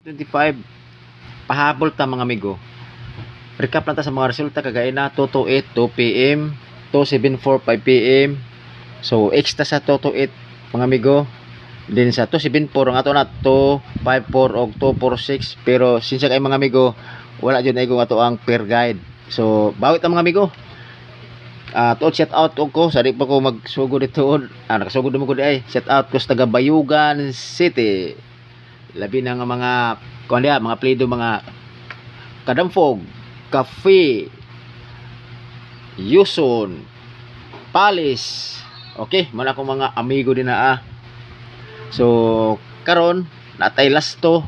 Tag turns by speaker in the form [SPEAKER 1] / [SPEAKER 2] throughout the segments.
[SPEAKER 1] 25 pahabol ta mga amigo. Recap lang ta sa mga resulta kagaya na 228 2 PM, 274 5 PM. So extra sa 228 mga amigo. Din sa 274 ang ato na 254 og 246 pero since kay mga amigo wala jud ay ato ang per guide. So bawit ta mga amigo. To shout out ko sa di pa ko magsugod dito. Nakasugod mo ko di ay. Shout out ko sa taga Bayugan City. Labi na nga mga kunya mga plido mga Kadamfog, Cafe, Yuson, Palis. Okay, man ako mga amigo din na So karon natay last to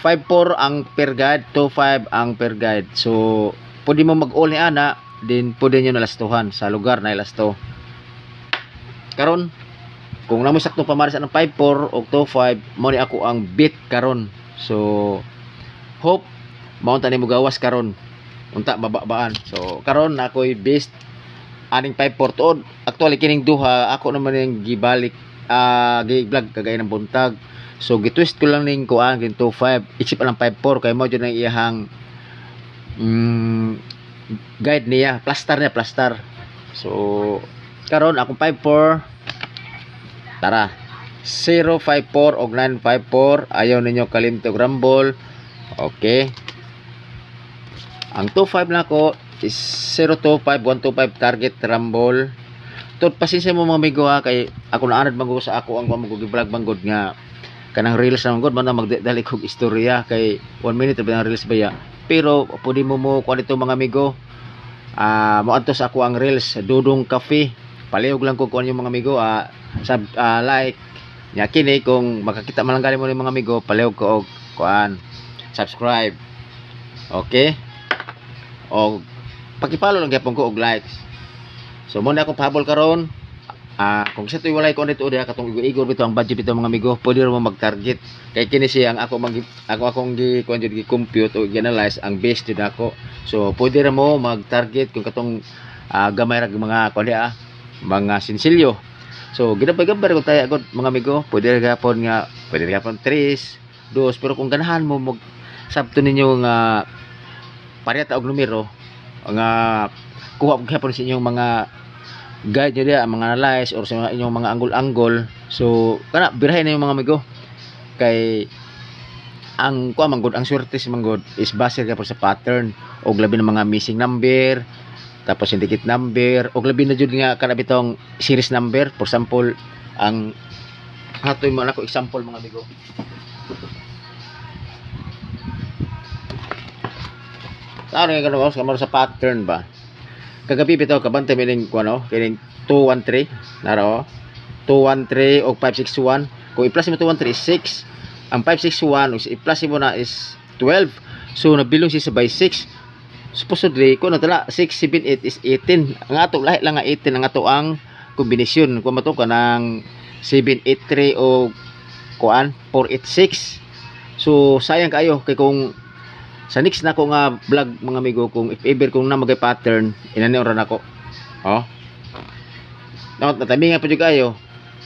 [SPEAKER 1] 5-4 ang per guide, 2-5 ang per guide. So pwede mo mag-all ni ana, din pwede nyo nalastuhan sa lugar na ilasto. Karon kung namo sakto pamaris ang 5-4 o 2-5 mo ni ako ang beat karon. So hope maunta nimo gawas karon unta babaan. So karon na ako'y best aning 5-4 tuod. Actually kining duha ako naman yung gibalik gi-vlog kagaya ng buntag. So gitwist ko lang ning kuan kin 2-5 isip lang 5-4 kay mo jud ang iyang guide niya, plaster. So karon akong 5-4 tara 0-5-4 o 9-5-4 ayaw ninyo kalimtog rumble. Okay, ang 2-5 na ako is 0-2-5 1-2-5 target rumble. Tod pasensya mo mga amigo kay ako naanad manggod sa ako ang mag-vlog manggod nga kanang reels na manggod man magdali kog istorya kay 1 minute ba ang reels baya. Pero pwede mo kuan ito mga amigo. Moadto sa ako ang reels Dudong Cafe. Palihog lang ko kuan yung mga amigo like nya kini kung makakita man lang gali mo ni mga amigo palihog ko og kuan subscribe. Okay? Og paki-follow lang gyapon ko og likes. So mo na akong pahabol karon. Kung sa tuy walay ko dito diha katong igor bito ang budget bito mga amigo, pwede ra mo mag-target. Kay kini siya ang akong kuan jud gi-compute o gi-analyze ang base jud ako. So pwede ra mo mag-target kung katong gamay ra mga kuan diha mga sinsilyo. So ginabay-gabay ko tayo agad mga amigo, pwede ra gapon 3, 2 pero kung ganahan mo mag sabto ninyo nga parehata og numero nga kuha gyapon sa inyong mga guide nyo diya, mga analyze or sa inyong mga angle-angle. So kana birahin na yung mga amigo kay ang kuha manggod ang swerte si manggod is base gyapon sa pattern og labi ng mga missing number tapos indicate number og labi na jud nga kana bitong series number. For example ang hatoy mo nako example mga amigo. Taro nga ganawa sa pattern ba kagabi bitaw kabantay mining kuno kining 213 naro 213 og 561. Kung i-plus mo 213 is 6, ang 561 is i-plus mo na is 12. So nabilong siya sa by 6. Supposedly kuno tala 6 7 8 is 18. Ang ato lahi lang nga 18 ang ato ang kombinasyon. Kung mato ka ng 783 o kuan 486. So sayang kayo kay kung sa next na ko nga vlog mga amigo kung if ever kung na magay pattern inani oran ako. Natabi nga pa jud kayo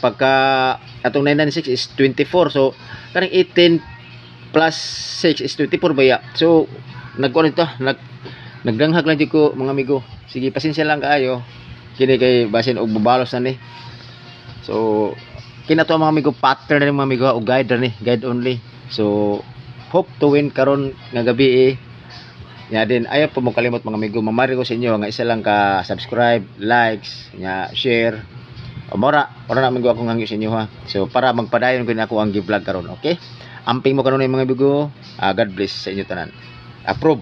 [SPEAKER 1] pagka atong 996 is 24. So kanang 18 plus 6 is 24 ba ya. So nagkuan ito nagdanghag lang jud ko mga amigo. Sige pasensya lang kaayo kini kay basin og bubalos na ni. So kinato mga amigo pattern na mga amigo o guide ni guide only. So hope to win karon nga gabi nya din ayaw po mo kalimot mga amigo mamari ko sa inyo nga isa lang ka subscribe, likes nya share o mora na amigo ako ngangyo sa inyo ha. So para magpadayon ko ako ang gi-vlog karon. Okay, amping mo karon mga amigo. God bless sa inyo tanan. Approve.